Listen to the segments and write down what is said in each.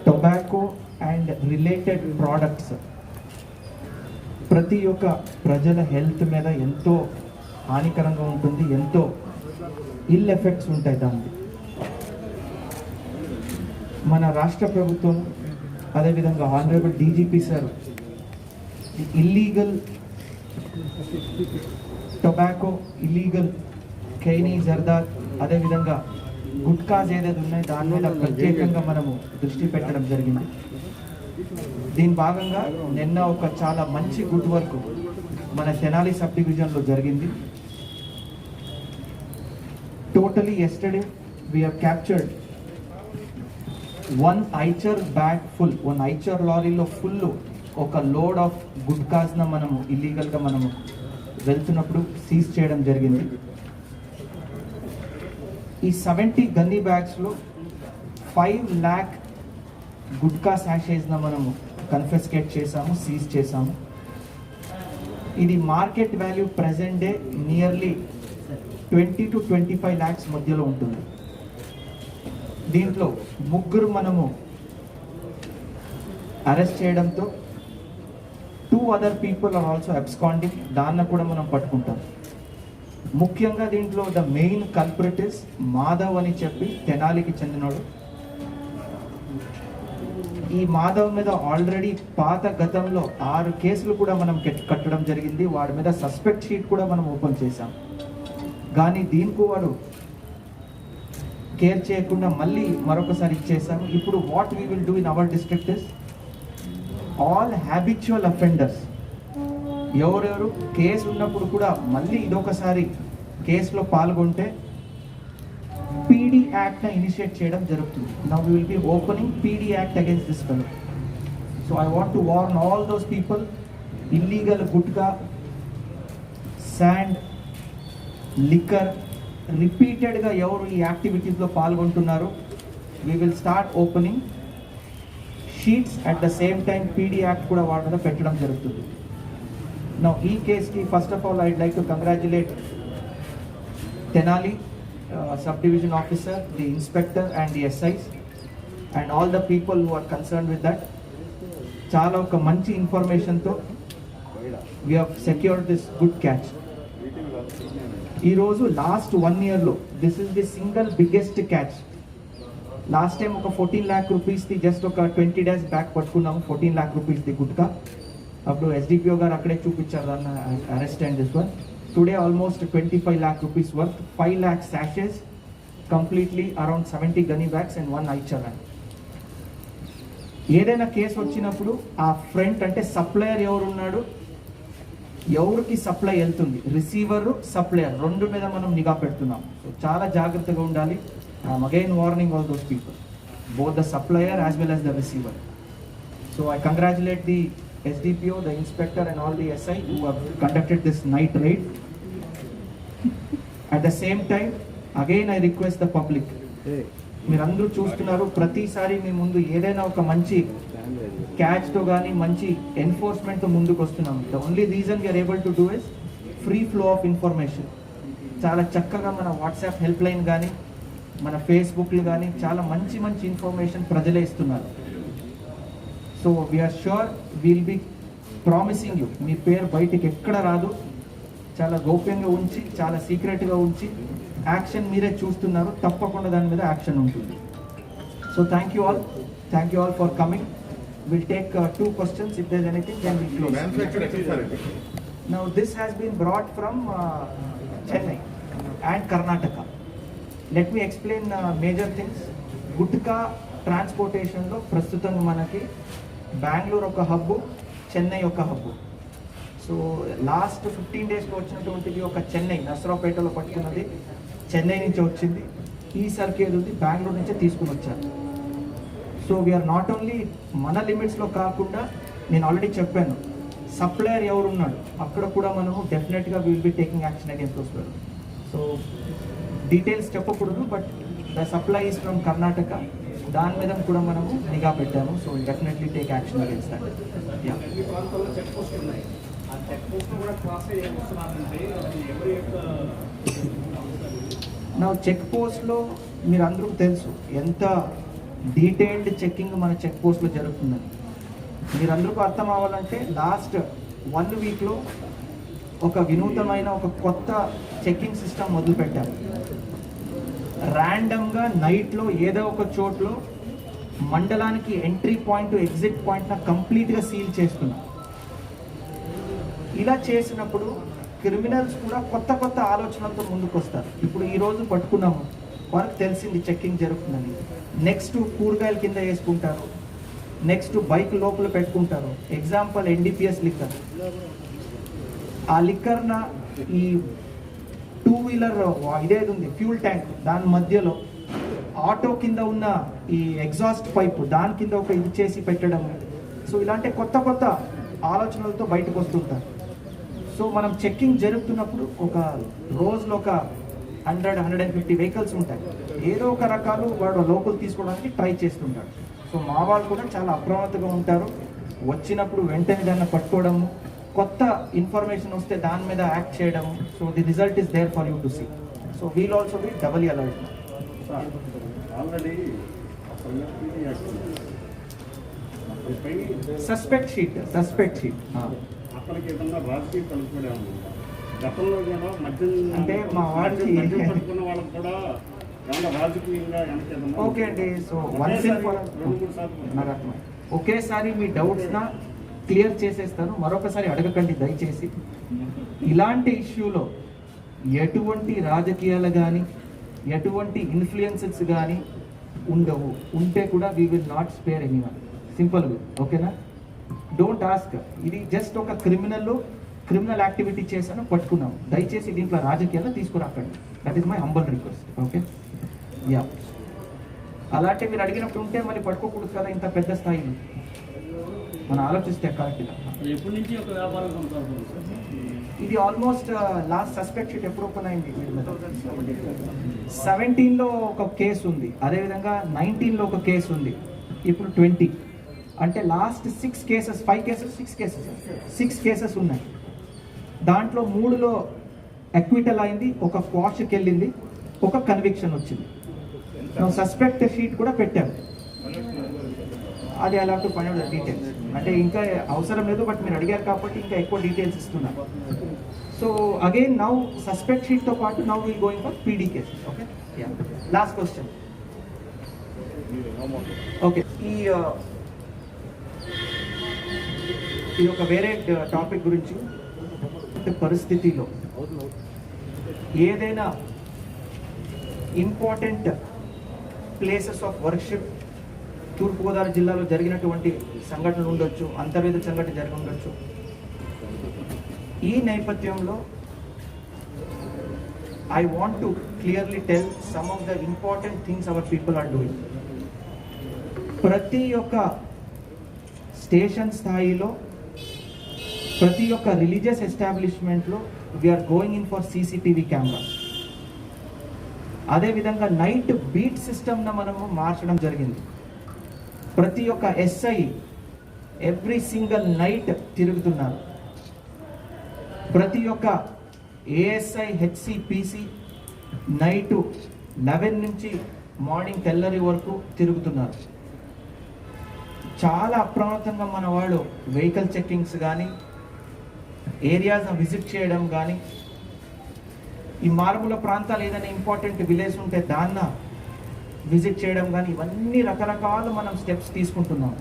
Tobacco and related products ప్రతి ఒక్క ప్రజల హెల్త్ మీద ఎంతో హానికరంగా ఉంటుంది, ఎంతో ఇల్ ఎఫెక్ట్స్ ఉంటాయి దాన్ని. మన రాష్ట్ర ప్రభుత్వం అదేవిధంగా honourable DGP sir illegal tobacco, illegal khaini, జర్దార్, అదేవిధంగా గుట్కాస్ ఏదైతే ఉన్నాయో దాని మీద ప్రత్యేకంగా మనము దృష్టి పెట్టడం జరిగింది. దీని భాగంగా నిన్న ఒక చాలా మంచి గుడ్ వర్క్ మన తెనాలి సబ్ డివిజన్లో జరిగింది. Totally yesterday we have captured 1 Eicher bag full, 1 Eicher లారీలో ఫుల్ ఒక లోడ్ ఆఫ్ గుట్కాస్న మనము ఇల్లీగల్గా మనము వెళ్తున్నప్పుడు సీజ్ చేయడం జరిగింది. ఈ 70 గన్నీ బ్యాగ్స్లో 5 lakh గుట్కా శాషేస్న మనము కన్ఫెస్కేట్ చేసాము, సీజ్ చేసాము. ఇది market value present day nearly 20 to 25 lakhs మధ్యలో ఉంటుంది. దీంట్లో 3 మనము అరెస్ట్ చేయడంతో 2 other people are also absconding, దాన్ని కూడా మనం పట్టుకుంటాం. ముఖ్యంగా దీంట్లో the main culprit is Madhav అని చెప్పి తెనాలికి చెందినోడు. ఈ మాధవ్ మీద ఆల్రెడీ పాత గతంలో 6 కేసులు కూడా మనం కట్టడం జరిగింది. వాడి మీద సస్పెక్ట్ షీట్ కూడా మనం ఓపెన్ చేశాం. కానీ దీనికి వాడు కేర్ చేయకుండా మళ్ళీ మరొకసారి ఇచ్చేసాము. ఇప్పుడు what we will do in our district is all habitual offenders, ఎవరెవరు కేసు ఉన్నప్పుడు కూడా మళ్ళీ ఇదొకసారి కేసులో పాల్గొంటే పీడీ యాక్ట్ని ఇనిషియేట్ చేయడం జరుగుతుంది. Now we will be opening PD act against this fellow. So I want to warn all those people, illegal gutka, sand, liquor రిపీటెడ్గా ఎవరు ఈ యాక్టివిటీస్లో పాల్గొంటున్నారు, we will start opening sheets. At the same time PD act కూడా వాటి మీద పెట్టడం జరుగుతుంది. Now, in case, first of all, I'd like to congratulate Tenali Subdivision Officer, the Inspector and the SIs and all the people who are concerned with that. Chala oka manchi information tho we have secured this good catch. Ee roju last 1 year lo this is the single biggest catch. Last time oka 14 lakh rupees thi just oka 20 days back pattukunnam, 14 lakh rupees the gutka. అప్పుడు SDPO గారు అక్కడే చూపించారు దాన్ని arrest and this one. Today almost 25 lakh rupees worth, 5 lakh sachets, completely around 70 గనీ bags and 1 Eicher. ఏదైనా case వచ్చినప్పుడు ఆ front అంటే సప్లయర్ ఎవరున్నాడు, ఎవరికి సప్లై వెళ్తుంది, రిసీవర్, సప్లయర్ 2 మీద మనం నిఘా పెడుతున్నాం. సో చాలా జాగ్రత్తగా ఉండాలి. Again warning all those people, both the supplier as well as the receiver. So I congratulate the SDPO, the inspector and all the SI who have conducted this night raid. At the same time, again I request the public, మీరందరూ చూస్తున్నారు, ప్రతిసారి మీ ముందు ఏదైనా ఒక మంచి క్యాచ్తో కానీ మంచి ఎన్ఫోర్స్మెంట్తో ముందుకు వస్తున్నాం. The only reason we're able to do is free flow of information. చాలా చక్కగా మన వాట్సాప్ హెల్ప్ లైన్ కానీ మన ఫేస్బుక్లు కానీ చాలా మంచి మంచి ఇన్ఫర్మేషన్ ప్రజలే ఇస్తున్నారు. So we're sure will be promising you, మీ పేరు బయటికి ఎక్కడ రాదు. చాలా గోప్యంగా ఉంచి, చాలా సీక్రెట్గా ఉంచి యాక్షన్ మీరే చూస్తున్నారు. తప్పకుండా దాని మీద యాక్షన్ ఉంటుంది. So thank you all for coming. Will take 2 questions. If there's anything, then we'll close. Now this has been brought from Chennai and Karnataka. Let me explain major things. Gutka ట్రాన్స్పోర్టేషన్లో ప్రస్తుతం మనకి బెంగళూరు ఒక హబ్బు, చెన్నై ఒక hub. So last 15 daysలో వచ్చినటువంటిది ఒక చెన్నై, నసరావుపేటలో పట్టుకున్నది చెన్నై నుంచి వచ్చింది. ఈ సర్కేది బెంగళూరు నుంచే తీసుకుని వచ్చారు. సో వీఆర్ నాట్ ఓన్లీ మన లిమిట్స్లో కాకుండా, నేను ఆల్రెడీ చెప్పాను, సప్లయర్ ఎవరున్నాడు అక్కడ కూడా మనము డెఫినెట్గా will be taking action against those people. So details చెప్పకూడదు, but the supply is from Karnataka. దాని మీద కూడా మనము నిఘా పెట్టాము. So definitely take action against that. నా చెక్ పోస్ట్లో మీరు అందరికీ తెలుసు ఎంత డీటెయిల్డ్ చెక్కింగ్ మన చెక్ పోస్ట్లో జరుగుతుందని. మీరందరికీ అర్థం అవ్వాలంటే లాస్ట్ 1 weekలో ఒక వినూతమైన ఒక కొత్త చెక్కింగ్ సిస్టమ్ మొదలుపెట్టారు. ర్యాండమ్గా నైట్లో ఏదో ఒక చోట్లో మండలానికి ఎంట్రీ పాయింట్, ఎగ్జిట్ పాయింట్న కంప్లీట్గా సీల్ చేస్తున్నాం. ఇలా చేసినప్పుడు క్రిమినల్స్ కూడా కొత్త కొత్త ఆలోచనలతో ముందుకు వస్తారు. ఇప్పుడు ఈరోజు పట్టుకున్నాము, వాళ్ళకి తెలిసింది చెక్కింగ్ జరుగుతుందని. నెక్స్ట్ కూరగాయల కింద వేసుకుంటారు, నెక్స్ట్ బైక్ లోపల పెట్టుకుంటారు. Example NDPS liquor. ఆ లిక్కర్న ఈ 2-wheeler ఇదేది ఉంది ఫ్యూల్ ట్యాంక్, దాని మధ్యలో ఆటో కింద ఉన్న ఈ ఎగ్జాస్ట్ పైపు దాని కింద ఒక ఇది చేసి పెట్టడం. సో ఇలాంటి కొత్త కొత్త ఆలోచనలతో బయటకు వస్తుంటారు. సో మనం చెక్కింగ్ జరుగుతున్నప్పుడు ఒక రోజులో ఒక 100-150 వెహికల్స్ ఉంటాయి. ఏదో ఒక రకాలు వాడు లోపల తీసుకోవడానికి ట్రై చేస్తుంటాడు. సో మా వాళ్ళు కూడా చాలా అప్రమత్తగా ఉంటారు. వచ్చినప్పుడు వెంటనే దాన్ని పట్టుకోవడము, కొత్త ఇన్ఫర్మేషన్ వస్తే దాని మీద యాక్ట్ చేయడము. So the result is there for you to see. So we'll also be double alert. Suspect sheet అంటే మా వాడికి ఓకే అండి. సో ఒకేసారి మీ డౌట్స్న క్లియర్ చేసేస్తాను, మరొకసారి అడగకండి దయచేసి. ఇలాంటి ఇష్యూలో ఎటువంటి రాజకీయాలు కానీ ఎటువంటి ఇన్ఫ్లుయెన్సెస్ కానీ ఉండవు. ఉంటే కూడా we will not spare anyone. సింపుల్గా ఓకేనా? Don't ask. ఇది జస్ట్ ఒక క్రిమినల్ యాక్టివిటీ చేశాను, పట్టుకున్నాము. దయచేసి దీంట్లో రాజకీయాలు తీసుకురాకండి. That is my humble request. Okay, yeah. అలాంటి మీరు అడిగినప్పుడు ఉంటే మళ్ళీ పట్టుకోకూడదు కదా ఇంత పెద్ద స్థాయిలో. మనం ఆలోచిస్తే కరెక్ట్గా. ఇది ఆల్మోస్ట్ లాస్ట్ సస్పెక్ట్ షీట్ ఎప్పుడు ఓపెన్ అయింది? 17లో ఒక కేసు ఉంది, అదేవిధంగా 19లో ఒక కేసు ఉంది, ఇప్పుడు 20. అంటే లాస్ట్ 6 కేసెస్ ఉన్నాయి. దాంట్లో 3లో అక్విటల్ అయింది, ఒక క్వాష్కి వెళ్ళింది, ఒక కన్విక్షన్ వచ్చింది. సస్పెక్ట్ షీట్ కూడా పెట్టాము. అది అలా to find out the details. అంటే ఇంకా అవసరం లేదు, బట్ మీరు అడిగారు కాబట్టి ఇంకా ఎక్కువ డీటెయిల్స్ ఇస్తున్నాను. సో అగైన్ నౌ సస్పెక్ట్ షీట్తో పాటు now will going for PD cases. Okay, last question. Okay, ఇది ఒక వేరే టాపిక్ గురించి. పరిస్థితిలో ఏదైనా ఇంపార్టెంట్ ప్లేసెస్ ఆఫ్ వర్షిప్ తూర్పుగోదావరి జిల్లాలో జరిగినటువంటి సంఘటనలు ఉండొచ్చు, అంతర్వేద సంఘటన జరిగి ఉండొచ్చు. ఈ నేపథ్యంలో I want to clearly tell some of the important things our people are doing. ప్రతి ఒక్క స్టేషన్ స్థాయిలో, ప్రతి ఒక్క రిలీజియస్ ఎస్టాబ్లిష్మెంట్లో we're going in for CCTV cameras. అదేవిధంగా నైట్ బీట్ సిస్టమ్ను మనము మార్చడం జరిగింది. ప్రతి ఒక్క SI ఎవ్రీ సింగిల్ నైట్ తిరుగుతున్నారు. ప్రతి ఒక్క ASI HC PC నైటు 11 నుంచి మార్నింగ్ తెల్లరి వరకు తిరుగుతున్నారు. చాలా అప్రమత్తంగా మన వాళ్ళు వెహికల్ చెక్కింగ్స్ కానీ, ఏరియాస్ని విజిట్ చేయడం కానీ, ఈ మారుమూల ప్రాంతాలు ఏదైనా ఇంపార్టెంట్ విలేజ్ ఉంటే దాన్న విజిట్ చేయడం కానీ ఇవన్నీ రకరకాల మనం స్టెప్స్ తీసుకుంటున్నాం.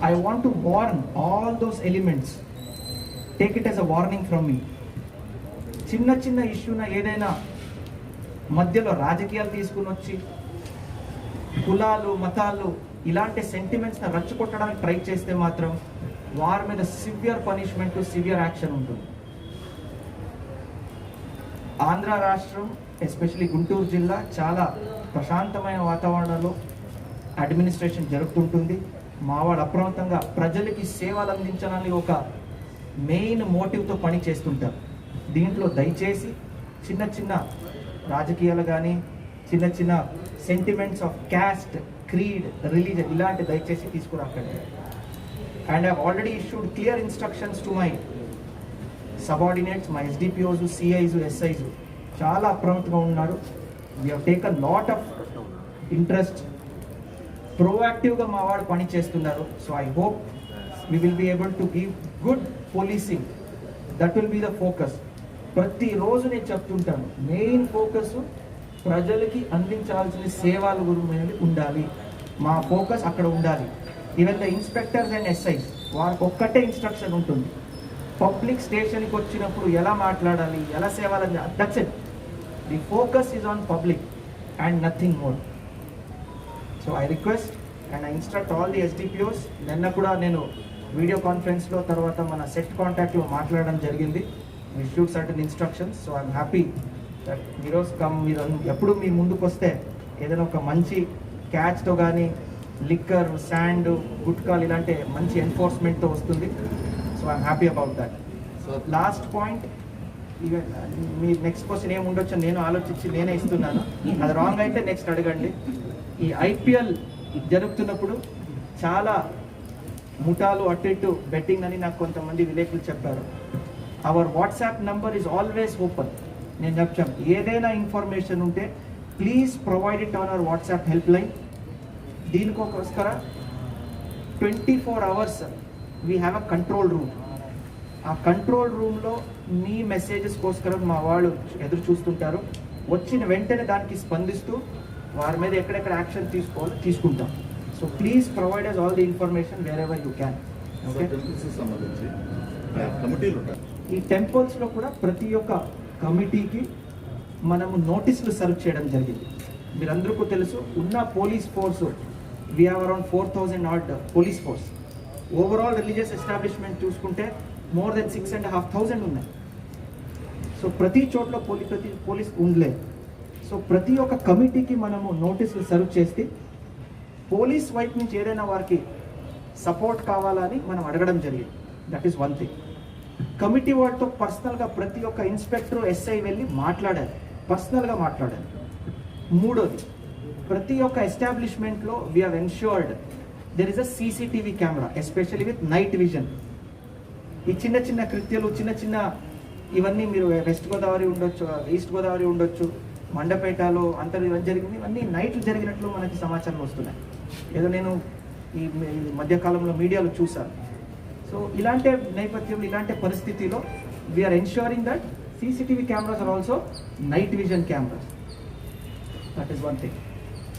I want to warn all those elements, take it as a warning from me. చిన్న చిన్న ఇష్యూన ఏదైనా మధ్యలో రాజకీయాలు తీసుకుని వచ్చి కులాలు మతాలు ఇలాంటి సెంటిమెంట్స్ని రచ్చగొట్టడానికి ట్రై చేస్తే మాత్రం వారి మీద సివియర్ పనిష్మెంట్, సివియర్ యాక్షన్ ఉంటుంది. ఆంధ్ర రాష్ట్రం ఎస్పెషలీ గుంటూరు జిల్లా చాలా ప్రశాంతమైన వాతావరణంలో అడ్మినిస్ట్రేషన్ జరుగుతుంటుంది. మావాడు అప్రమత్తంగా ప్రజలకి సేవలు అందించాలని ఒక మెయిన్ మోటివ్తో పని చేస్తుంటారు. దీంట్లో దయచేసి చిన్న చిన్న రాజకీయాలు కానీ చిన్న చిన్న sentiments of caste, creed, religion ఇలాంటి దయచేసి తీసుకురాకండి. And I already issued clear instructions to my subordinates, my SDPOs, CIs, SIs చాలా అప్రమత్తంగా ఉన్నారు. We have taken lot of interest, ప్రోయాక్టివ్గా మా వాడు పని చేస్తున్నారు. So I hope we will be able to give good policing. That will be the focus. ప్రతిరోజు నేను చెప్తుంటాను, మెయిన్ ఫోకస్ ప్రజలకి అందించాల్సిన సేవల గురించి ఉండాలి. మా ఫోకస్ అక్కడ ఉండాలి. Even the inspectors and SIs వారికి ఒక్కటే ఇన్స్ట్రక్షన్ ఉంటుంది, పబ్లిక్ స్టేషన్కి వచ్చినప్పుడు ఎలా మాట్లాడాలి, ఎలా సేవలు అందించాలి. That's it. The focus is on public and nothing more. So I request and I instruct all the SDPOs. నిన్న కూడా నేను వీడియో కాన్ఫరెన్స్లో తర్వాత మన సెట్ కాంటాక్ట్లో మాట్లాడడం జరిగింది. we issued certain instructions. So I'm happy that heroes come. మీరు ఎప్పుడు మీ ముందుకు వస్తే ఏదైనా ఒక మంచి క్యాచ్తో కానీ లిక్కర్, శాండ్, గుట్కాలు ఇలాంటి మంచి ఎన్ఫోర్స్మెంట్తో వస్తుంది. So I'm happy about that. So last point, even me next question ఏమి ఉండొచ్చో నేను ఆలోచించి నేనే ఇస్తున్నాను. అది రాంగ్ అయితే నెక్స్ట్ అడగండి. ఈ ఐపీఎల్ జరుగుతున్నప్పుడు చాలా ముఠాలు అటు ఇటు బెట్టింగ్ అని నాకు కొంతమంది విలేకరులు చెప్పారు. Our WhatsApp number is always open. నేను చెప్తాను, ఏదైనా ఇన్ఫర్మేషన్ ఉంటే please provide it on our WhatsApp help line. దీనికోస్కర 24 hours we have a control room. ఆ కంట్రోల్ రూమ్లో మీ మెసేజెస్ కోసరం మా వాళ్ళు ఎదురు చూస్తుంటారు. వచ్చిన వెంటనే దానికి స్పందిస్తూ వారి మీద ఎక్కడెక్కడ యాక్షన్ తీసుకోవాలో తీసుకుంటాం. So please provide us all the information wherever you can. ఈ టెంపుల్స్లో కూడా ప్రతి ఒక్క కమిటీకి మనము నోటీసులు సర్వ్ చేయడం జరిగింది. మీరందరికీ తెలుసు, ఉన్న police force we have around 4,000 odd police force. Overall religious establishment చూసుకుంటే మోర్ దెన్ 6,500 ఉన్నాయి. సో ప్రతి చోట్ల పోలీస్ ఉండలేదు. సో ప్రతి ఒక్క కమిటీకి మనము నోటీసులు సర్వ్ చేస్తే పోలీస్ వైపు నుంచి ఏదైనా వారికి సపోర్ట్ కావాలని మనం అడగడం జరిగింది. That is one thing. Committee వాడితో పర్సనల్గా ప్రతి ఒక్క ఇన్స్పెక్టర్, ఎస్ఐ వెళ్ళి మాట్లాడారు, పర్సనల్గా మాట్లాడారు. మూడోది, ప్రతి ఒక్క ఎస్టాబ్లిష్మెంట్లో we have ensured there is a CCTV camera, especially with night vision. ఈ చిన్న చిన్న కృత్యాలు, చిన్న చిన్న ఇవన్నీ మీరు వెస్ట్ గోదావరి ఉండొచ్చు, ఈస్ట్ గోదావరి ఉండొచ్చు, మండపేటలో అంతా ఇవన్నీ జరిగింది, ఇవన్నీ నైట్ జరిగినట్లు మనకి సమాచారం వస్తున్నాయి. ఏదో నేను ఈ మధ్యకాలంలో మీడియాలో చూశాను. సో ఇలాంటి నేపథ్యంలో, ఇలాంటి పరిస్థితిలో we're ensuring that CCTV cameras are also night vision cameras. That is one thing.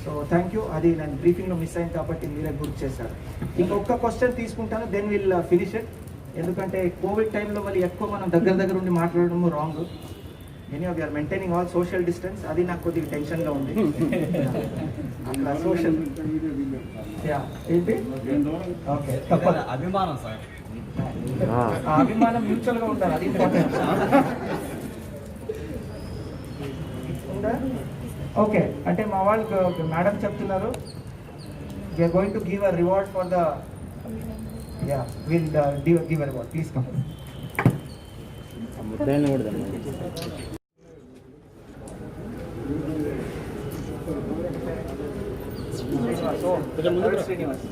So thank you. అది నేను బ్రీఫింగ్లో మిస్ అయింది కాబట్టి మీరే గుర్తు చేశారు. ఇంకొక క్వశ్చన్ తీసుకుంటాను, దెన్ విల్ ఫినిష్ ఇట్. ఎందుకంటే కోవిడ్ టైంలో మళ్ళీ ఎక్కువ మనం దగ్గర ఉండి మాట్లాడడము wrong. Any we're maintaining all social distance. అది నాకు కొద్దిగా టెన్షన్గా ఉంది. అట్లా సోషల్ ఏంటి ఓకే తప్పదు. అభిమానం సార్, ఆ అభిమానం మ్యూచువల్గా ఉండాలి, అది ఇంపార్టెంట్. ఓకే, అంటే మా వాళ్ళు మేడం చెప్తున్నారు we're going to give a reward for the will give a reward. Please come. Srinivas